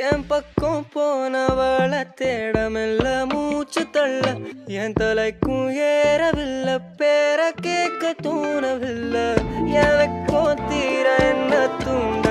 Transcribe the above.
என் பக்கம் போனவள தேடமில்ல மூச்சு தள்ள என் தலைக்கும் ஏறவில்லை பேர கேட்க தோணவில்லை எனக்கும் தீர என்ன தூண்ட